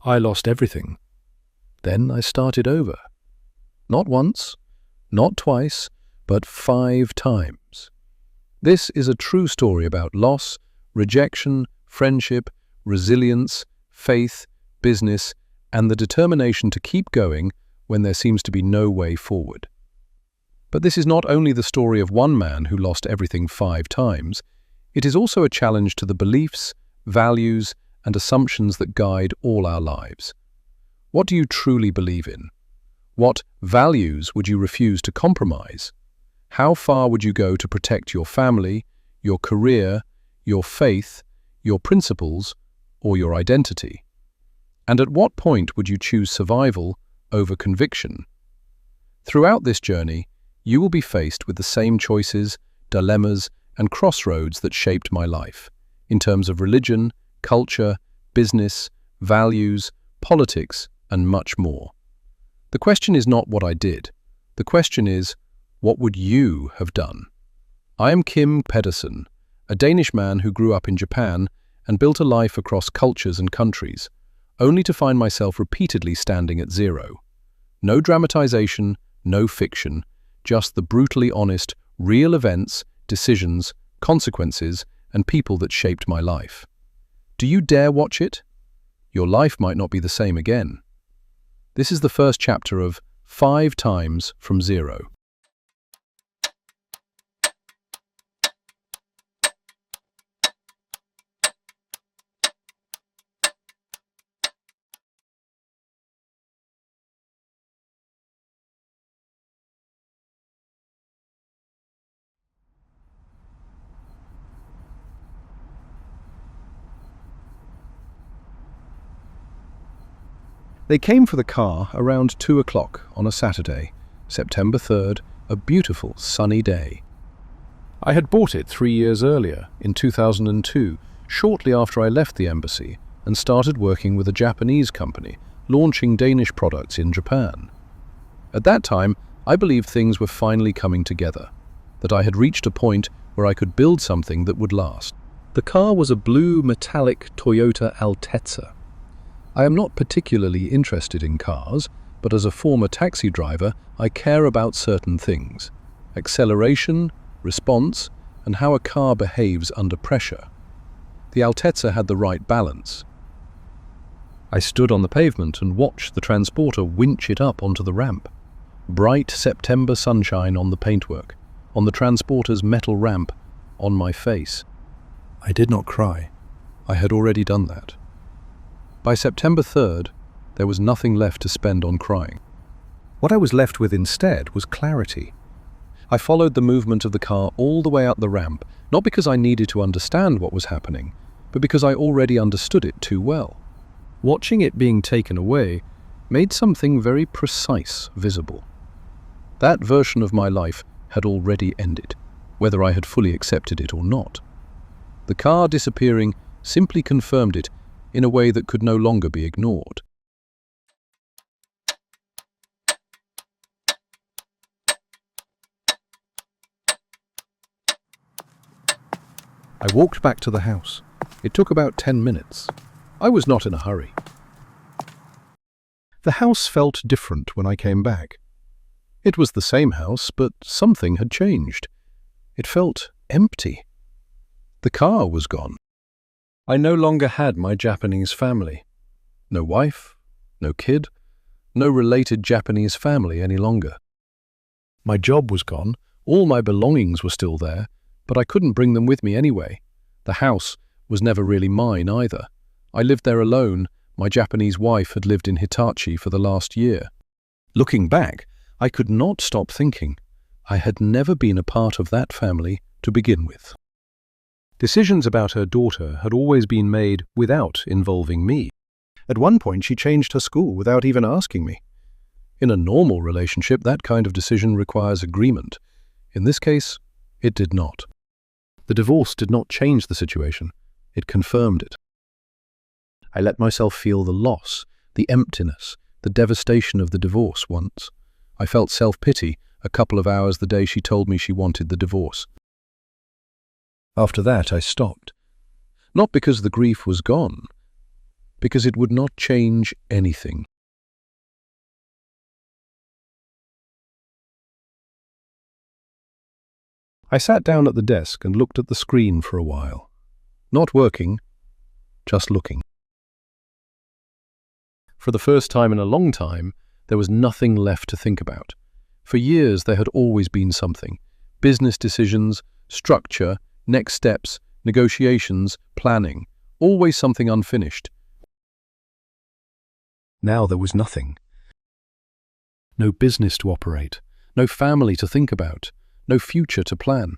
I lost everything. Then I started over. Not once, not twice, but 5 times. This is a true story about loss, rejection, friendship, resilience, faith, business, and the determination to keep going when there seems to be no way forward. But this is not only the story of one man who lost everything 5 times, it is also a challenge to the beliefs, values, and assumptions that guide all our lives. What do you truly believe in? What values would you refuse to compromise? How far would you go to protect your family, your career, your faith, your principles, or your identity? And at what point would you choose survival over conviction? Throughout this journey, you will be faced with the same choices, dilemmas, and crossroads that shaped my life, in terms of religion, culture, business, values, politics, and much more. The question is not what I did. The question is, what would you have done? I am Kim Pedersen, a Danish man who grew up in Japan and built a life across cultures and countries, only to find myself repeatedly standing at zero. No dramatization, no fiction, just the brutally honest, real events, decisions, consequences, and people that shaped my life. Do you dare watch it? Your life might not be the same again. This is the first chapter of 5 times from zero. They came for the car around 2 o'clock on a Saturday, September 3rd, a beautiful sunny day. I had bought it 3 years earlier, in 2002, shortly after I left the embassy and started working with a Japanese company, launching Danish products in Japan. At that time, I believed things were finally coming together, that I had reached a point where I could build something that would last. The car was a blue metallic Toyota Altezza. I am not particularly interested in cars, but as a former taxi driver, I care about certain things: acceleration, response, and how a car behaves under pressure. The Altezza had the right balance. I stood on the pavement and watched the transporter winch it up onto the ramp. Bright September sunshine on the paintwork, on the transporter's metal ramp, on my face. I did not cry. I had already done that. By September 3rd, there was nothing left to spend on crying. What I was left with instead was clarity. I followed the movement of the car all the way up the ramp, not because I needed to understand what was happening, but because I already understood it too well. Watching it being taken away made something very precise visible. That version of my life had already ended, whether I had fully accepted it or not. The car disappearing simply confirmed it in a way that could no longer be ignored. I walked back to the house. It took about 10 minutes. I was not in a hurry. The house felt different when I came back. It was the same house, but something had changed. It felt empty. The car was gone. I no longer had my Japanese family. No wife, no kid, no related Japanese family any longer. My job was gone, all my belongings were still there, but I couldn't bring them with me anyway. The house was never really mine either. I lived there alone. My Japanese wife had lived in Hitachi for the last year. Looking back, I could not stop thinking. I had never been a part of that family to begin with. Decisions about her daughter had always been made without involving me. At one point, she changed her school without even asking me. In a normal relationship, that kind of decision requires agreement. In this case, it did not. The divorce did not change the situation. It confirmed it. I let myself feel the loss, the emptiness, the devastation of the divorce once. I felt self-pity a couple of hours the day she told me she wanted the divorce. After that, I stopped. Not because the grief was gone, because it would not change anything. I sat down at the desk and looked at the screen for a while. Not working, just looking. For the first time in a long time, there was nothing left to think about. For years there had always been something. Business decisions, structure, next steps, negotiations, planning. Always something unfinished. Now there was nothing. No business to operate, no family to think about, no future to plan.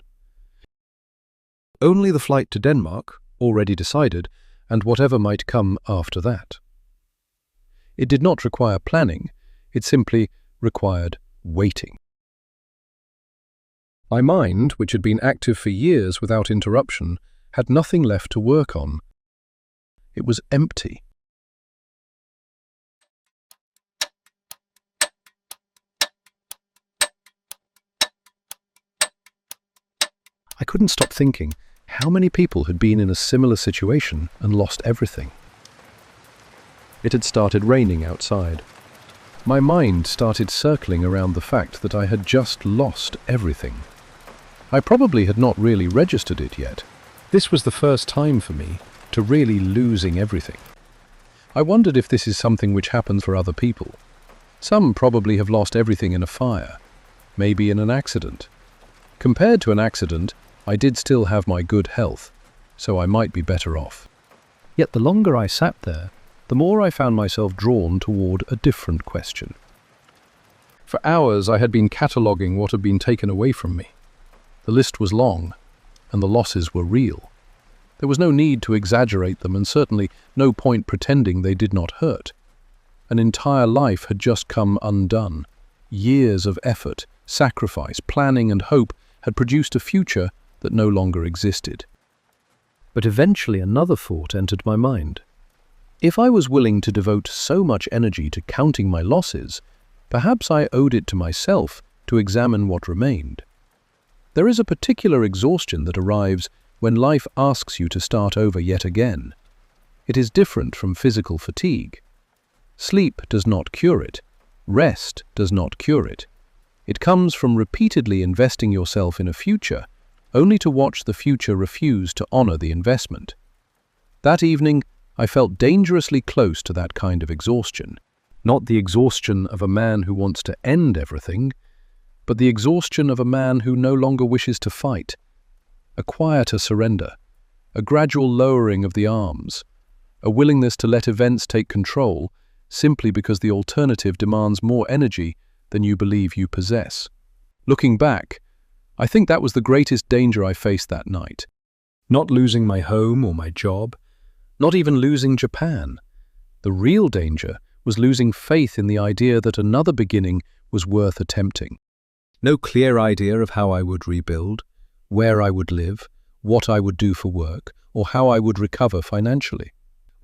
Only the flight to Denmark, already decided, and whatever might come after that. It did not require planning, it simply required waiting. My mind, which had been active for years without interruption, had nothing left to work on. It was empty. I couldn't stop thinking how many people had been in a similar situation and lost everything. It had started raining outside. My mind started circling around the fact that I had just lost everything. I probably had not really registered it yet. This was the first time for me to really losing everything. I wondered if this is something which happens for other people. Some probably have lost everything in a fire, maybe in an accident. Compared to an accident, I did still have my good health, so I might be better off. Yet the longer I sat there, the more I found myself drawn toward a different question. For hours I had been cataloguing what had been taken away from me. The list was long, and the losses were real. There was no need to exaggerate them, and certainly no point pretending they did not hurt. An entire life had just come undone. Years of effort, sacrifice, planning and hope had produced a future that no longer existed. But eventually another thought entered my mind. If I was willing to devote so much energy to counting my losses, perhaps I owed it to myself to examine what remained. There is a particular exhaustion that arrives when life asks you to start over yet again. It is different from physical fatigue. Sleep does not cure it. Rest does not cure it. It comes from repeatedly investing yourself in a future, only to watch the future refuse to honor the investment. That evening, I felt dangerously close to that kind of exhaustion. Not the exhaustion of a man who wants to end everything, but the exhaustion of a man who no longer wishes to fight. A quieter surrender, a gradual lowering of the arms, a willingness to let events take control simply because the alternative demands more energy than you believe you possess. Looking back, I think that was the greatest danger I faced that night. Not losing my home or my job, not even losing Japan. The real danger was losing faith in the idea that another beginning was worth attempting. No clear idea of how I would rebuild, where I would live, what I would do for work, or how I would recover financially.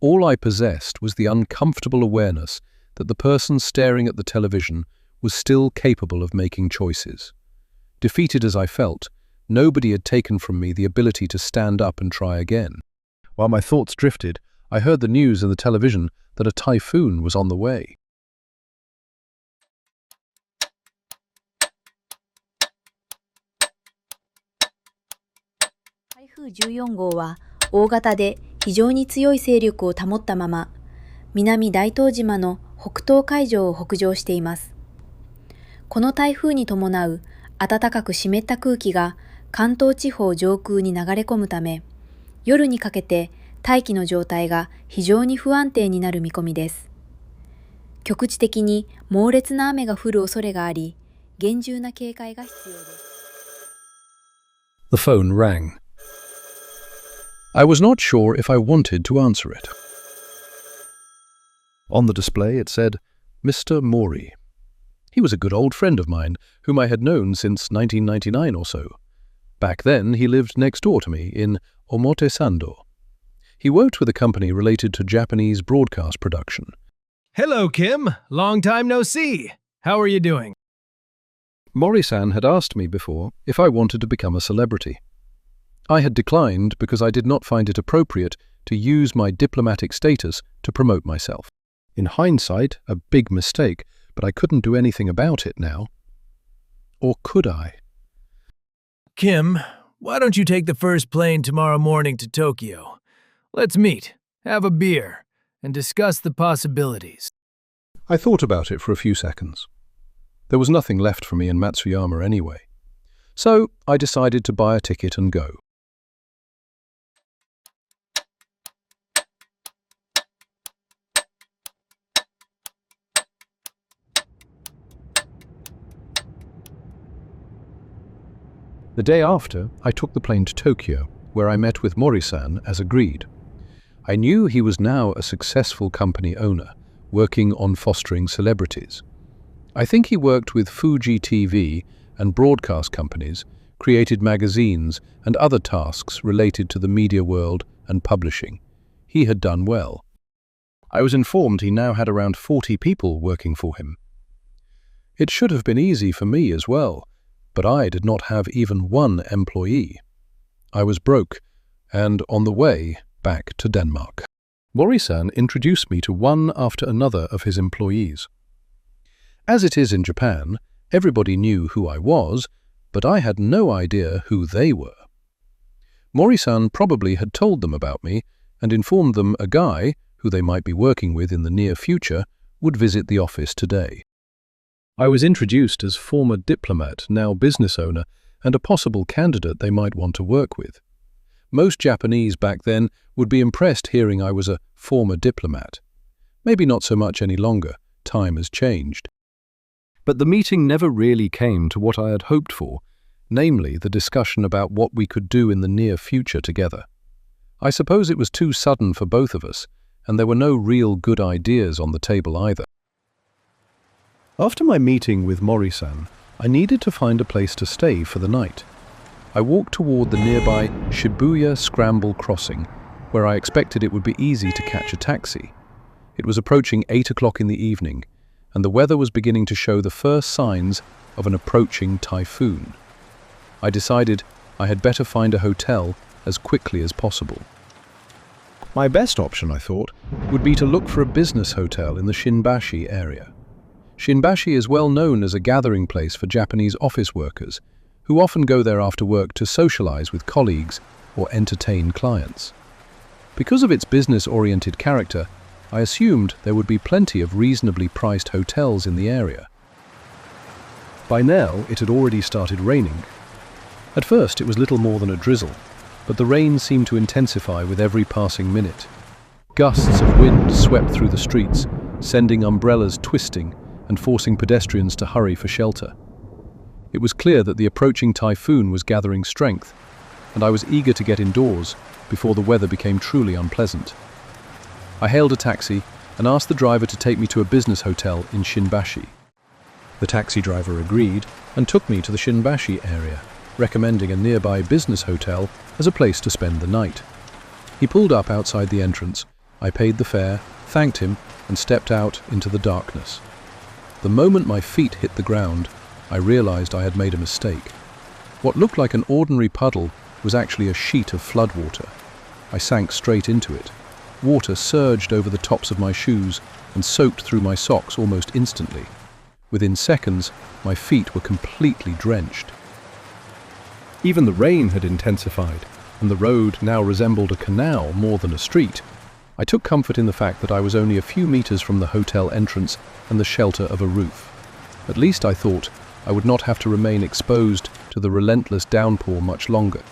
All I possessed was the uncomfortable awareness that the person staring at the television was still capable of making choices. Defeated as I felt, nobody had taken from me the ability to stand up and try again. While my thoughts drifted, I heard the news in the television that a typhoon was on the way.台風14号は大型で非常に強い勢力を保ったまま、南大東島の北東海上を北上しています。この台風に伴う暖かく湿った空気が関東地方上空に流れ込むため、夜にかけて大気の状態が非常に不安定になる見込みです。局地的に猛烈な雨が降る恐れがあり、厳重な警戒が必要です。The phone rang. I was not sure if I wanted to answer it. On the display it said, Mr. Mori. He was a good old friend of mine, whom I had known since 1999 or so. Back then he lived next door to me in Omotesando. He worked with a company related to Japanese broadcast production. Hello, Kim. Long time no see. How are you doing? Mori-san had asked me before if I wanted to become a celebrity. I had declined because I did not find it appropriate to use my diplomatic status to promote myself. In hindsight, a big mistake, but I couldn't do anything about it now. Or could I? Kim, why don't you take the first plane tomorrow morning to Tokyo? Let's meet, have a beer, and discuss the possibilities. I thought about it for a few seconds. There was nothing left for me in Matsuyama anyway. So I decided to buy a ticket and go. The day after, I took the plane to Tokyo, where I met with Mori-san as agreed. I knew he was now a successful company owner, working on fostering celebrities. I think he worked with Fuji TV and broadcast companies, created magazines and other tasks related to the media world and publishing. He had done well. I was informed he now had around 40 people working for him. It should have been easy for me as well, but I did not have even one employee. I was broke and on the way back to Denmark. Mori-san introduced me to one after another of his employees. As it is in Japan, everybody knew who I was, but I had no idea who they were. Mori-san probably had told them about me and informed them a guy, who they might be working with in the near future, would visit the office today. I was introduced as former diplomat, now business owner, and a possible candidate they might want to work with. Most Japanese back then would be impressed hearing I was a former diplomat. Maybe not so much any longer, time has changed. But the meeting never really came to what I had hoped for, namely the discussion about what we could do in the near future together. I suppose it was too sudden for both of us, and there were no real good ideas on the table either. After my meeting with Mori-san, I needed to find a place to stay for the night. I walked toward the nearby Shibuya Scramble crossing, where I expected it would be easy to catch a taxi. It was approaching 8 o'clock in the evening, and the weather was beginning to show the first signs of an approaching typhoon. I decided I had better find a hotel as quickly as possible. My best option, I thought, would be to look for a business hotel in the Shinbashi area. Shinbashi is well known as a gathering place for Japanese office workers, who often go there after work to socialize with colleagues or entertain clients. Because of its business-oriented character, I assumed there would be plenty of reasonably priced hotels in the area. By now, it had already started raining. At first, it was little more than a drizzle, but the rain seemed to intensify with every passing minute. Gusts of wind swept through the streets, sending umbrellas twisting and forcing pedestrians to hurry for shelter. It was clear that the approaching typhoon was gathering strength, and I was eager to get indoors before the weather became truly unpleasant. I hailed a taxi and asked the driver to take me to a business hotel in Shinbashi. The taxi driver agreed and took me to the Shinbashi area, recommending a nearby business hotel as a place to spend the night. He pulled up outside the entrance. I paid the fare, thanked him, and stepped out into the darkness. The moment my feet hit the ground, I realized I had made a mistake. What looked like an ordinary puddle was actually a sheet of floodwater. I sank straight into it. Water surged over the tops of my shoes and soaked through my socks almost instantly. Within seconds, my feet were completely drenched. Even the rain had intensified, and the road now resembled a canal more than a street. I took comfort in the fact that I was only a few meters from the hotel entrance and the shelter of a roof. At least I thought I would not have to remain exposed to the relentless downpour much longer.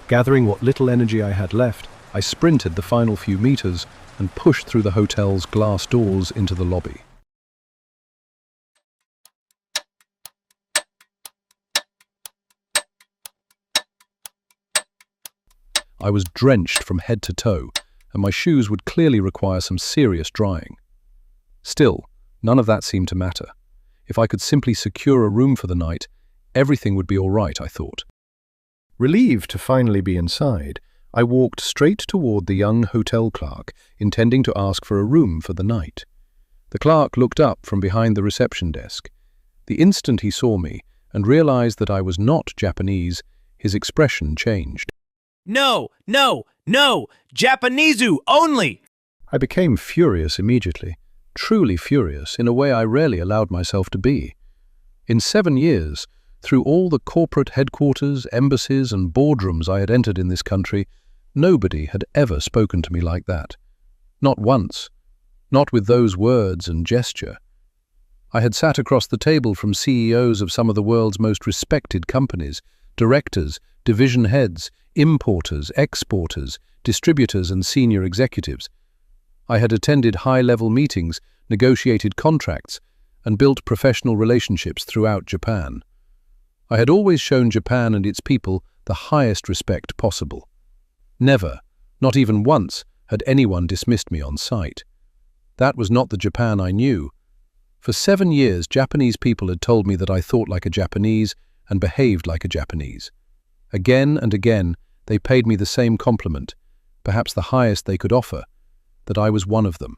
Gathering what little energy I had left, I sprinted the final few meters and pushed through the hotel's glass doors into the lobby. I was drenched from head to toe, and my shoes would clearly require some serious drying. Still, none of that seemed to matter. If I could simply secure a room for the night, everything would be all right, I thought. Relieved to finally be inside, I walked straight toward the young hotel clerk, intending to ask for a room for the night. The clerk looked up from behind the reception desk. The instant he saw me and realized that I was not Japanese, his expression changed. No, no, No, Japaneseu only! I became furious immediately, truly furious in a way I rarely allowed myself to be. In 7 years, through all the corporate headquarters, embassies and boardrooms I had entered in this country, nobody had ever spoken to me like that. Not once. Not with those words and gesture. I had sat across the table from CEOs of some of the world's most respected companies, directors, division heads, importers, exporters, distributors and senior executives. I had attended high-level meetings, negotiated contracts, and built professional relationships throughout Japan. I had always shown Japan and its people the highest respect possible. Never, not even once, had anyone dismissed me on sight. That was not the Japan I knew. For 7 years, Japanese people had told me that I thought like a Japanese and behaved like a Japanese. Again and again, they paid me the same compliment, perhaps the highest they could offer, that I was one of them.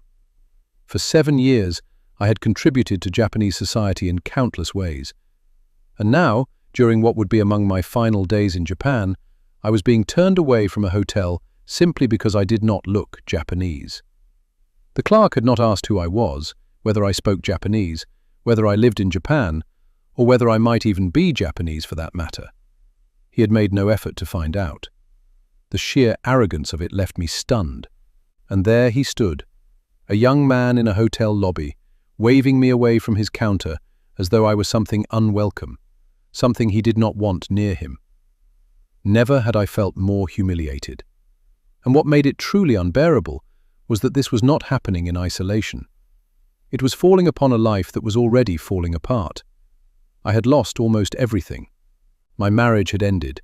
For 7 years, I had contributed to Japanese society in countless ways. And now, during what would be among my final days in Japan, I was being turned away from a hotel simply because I did not look Japanese. The clerk had not asked who I was, whether I spoke Japanese, whether I lived in Japan, or whether I might even be Japanese for that matter. He had made no effort to find out. The sheer arrogance of it left me stunned. And there he stood, a young man in a hotel lobby, waving me away from his counter as though I was something unwelcome, something he did not want near him. Never had I felt more humiliated. And what made it truly unbearable was that this was not happening in isolation. It was falling upon a life that was already falling apart. I had lost almost everything. My marriage had ended.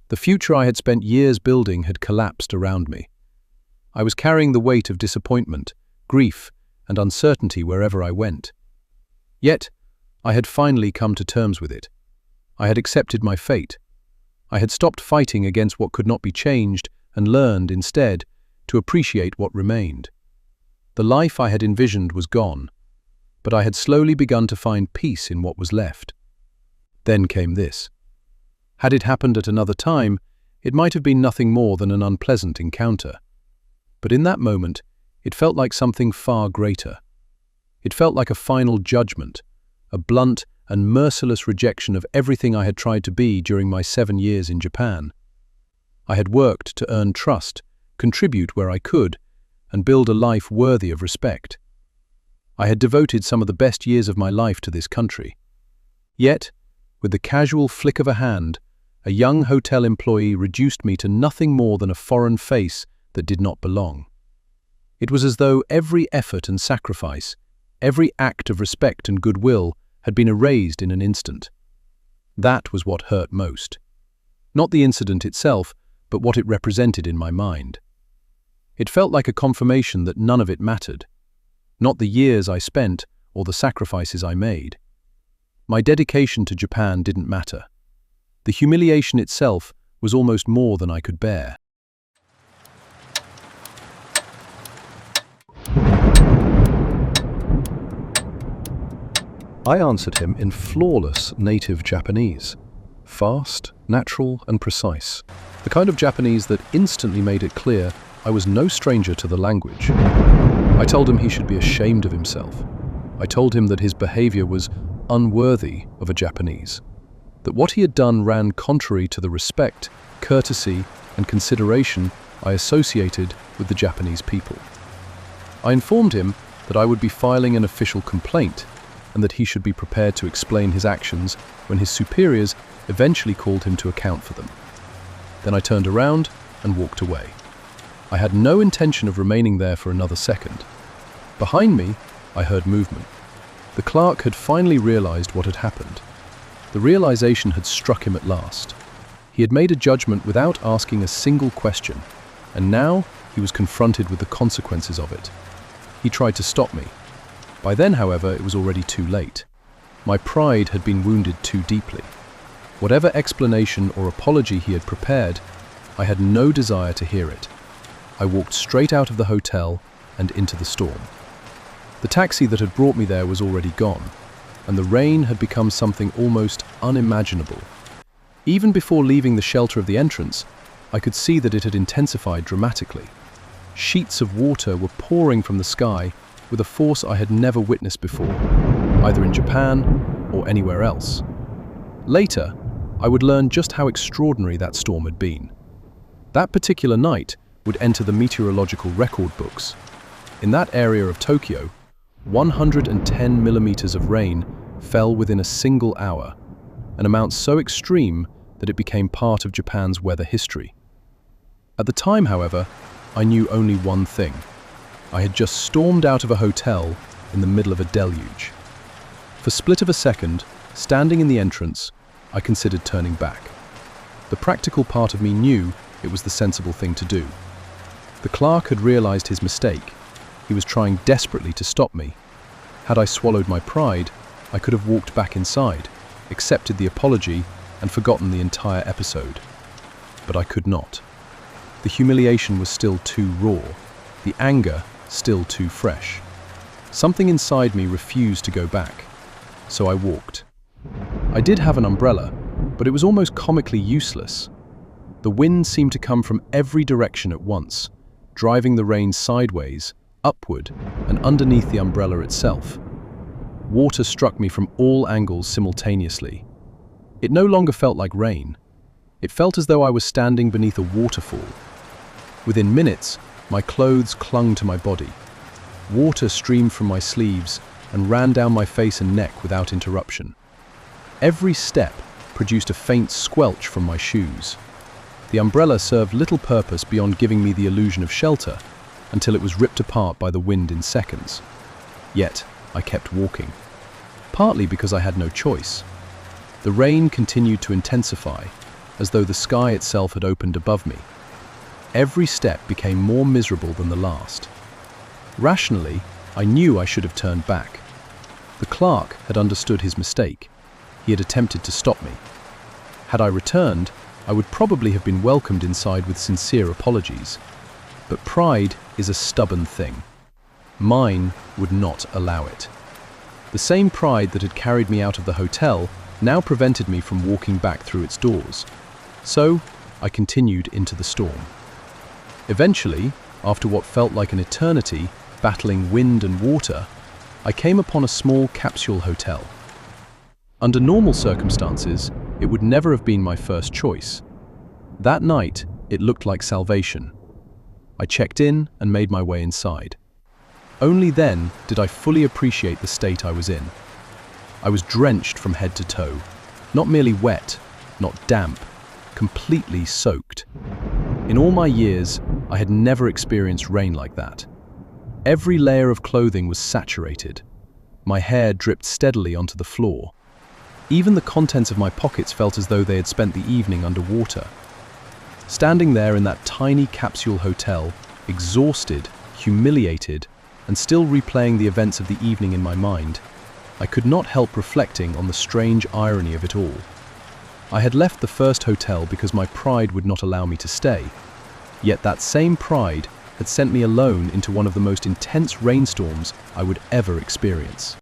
The future I had spent years building had collapsed around me. I was carrying the weight of disappointment, grief, and uncertainty wherever I went. Yet, I had finally come to terms with it. I had accepted my fate. I had stopped fighting against what could not be changed and learned, instead, to appreciate what remained. The life I had envisioned was gone, but I had slowly begun to find peace in what was left. Then came this. Had it happened at another time, it might have been nothing more than an unpleasant encounter. But in that moment, it felt like something far greater. It felt like a final judgment, a blunt and merciless rejection of everything I had tried to be during my 7 years in Japan. I had worked to earn trust, contribute where I could, and build a life worthy of respect. I had devoted some of the best years of my life to this country. Yet, with the casual flick of a hand, a young hotel employee reduced me to nothing more than a foreign face that did not belong. It was as though every effort and sacrifice, every act of respect and goodwill had been erased in an instant. That was what hurt most. Not the incident itself, but what it represented in my mind. It felt like a confirmation that none of it mattered. Not the years I spent or the sacrifices I made. My dedication to Japan didn't matter. The humiliation itself was almost more than I could bear. I answered him in flawless native Japanese. Fast, natural, and precise. The kind of Japanese that instantly made it clear I was no stranger to the language. I told him he should be ashamed of himself. I told him that his behavior was unworthy of a Japanese. That what he had done ran contrary to the respect, courtesy, and consideration I associated with the Japanese people. I informed him that I would be filing an official complaint and that he should be prepared to explain his actions when his superiors eventually called him to account for them. Then I turned around and walked away. I had no intention of remaining there for another second. Behind me, I heard movement. The clerk had finally realized what had happened. The realization had struck him at last. He had made a judgment without asking a single question, and now he was confronted with the consequences of it. He tried to stop me. By then, however, it was already too late. My pride had been wounded too deeply. Whatever explanation or apology he had prepared, I had no desire to hear it. I walked straight out of the hotel and into the storm. The taxi that had brought me there was already gone, and the rain had become something almost unimaginable. Even before leaving the shelter of the entrance, I could see that it had intensified dramatically. Sheets of water were pouring from the sky with a force I had never witnessed before, either in Japan or anywhere else. Later, I would learn just how extraordinary that storm had been. That particular night would enter the meteorological record books. In that area of Tokyo, 110 millimeters of rain fell within a single hour, an amount so extreme that it became part of Japan's weather history. At the time, however, I knew only one thing. I had just stormed out of a hotel in the middle of a deluge. For a split of a second, standing in the entrance, I considered turning back. The practical part of me knew it was the sensible thing to do. The clerk had realized his mistake. He was trying desperately to stop me. Had I swallowed my pride, I could have walked back inside, accepted the apology, and forgotten the entire episode. But I could not. The humiliation was still too raw, the anger still too fresh. Something inside me refused to go back, so I walked. I did have an umbrella, but it was almost comically useless. The wind seemed to come from every direction at once, driving the rain sideways, upward, and underneath the umbrella itself. Water struck me from all angles simultaneously. It no longer felt like rain. It felt as though I was standing beneath a waterfall. Within minutes, my clothes clung to my body. Water streamed from my sleeves and ran down my face and neck without interruption. Every step produced a faint squelch from my shoes. The umbrella served little purpose beyond giving me the illusion of shelter until it was ripped apart by the wind in seconds. Yet, I kept walking, partly because I had no choice. The rain continued to intensify, as though the sky itself had opened above me. Every step became more miserable than the last. Rationally, I knew I should have turned back. The clerk had understood his mistake. He had attempted to stop me. Had I returned, I would probably have been welcomed inside with sincere apologies. But pride is a stubborn thing. Mine would not allow it. The same pride that had carried me out of the hotel now prevented me from walking back through its doors. So, I continued into the storm. Eventually, after what felt like an eternity, battling wind and water, I came upon a small capsule hotel. Under normal circumstances, it would never have been my first choice. That night, it looked like salvation. I checked in and made my way inside. Only then did I fully appreciate the state I was in. I was drenched from head to toe, not merely wet, not damp, completely soaked. In all my years, I had never experienced rain like that. Every layer of clothing was saturated. My hair dripped steadily onto the floor. Even the contents of my pockets felt as though they had spent the evening underwater. Standing there in that tiny capsule hotel, exhausted, humiliated, and still replaying the events of the evening in my mind, I could not help reflecting on the strange irony of it all. I had left the first hotel because my pride would not allow me to stay. Yet that same pride had sent me alone into one of the most intense rainstorms I would ever experience.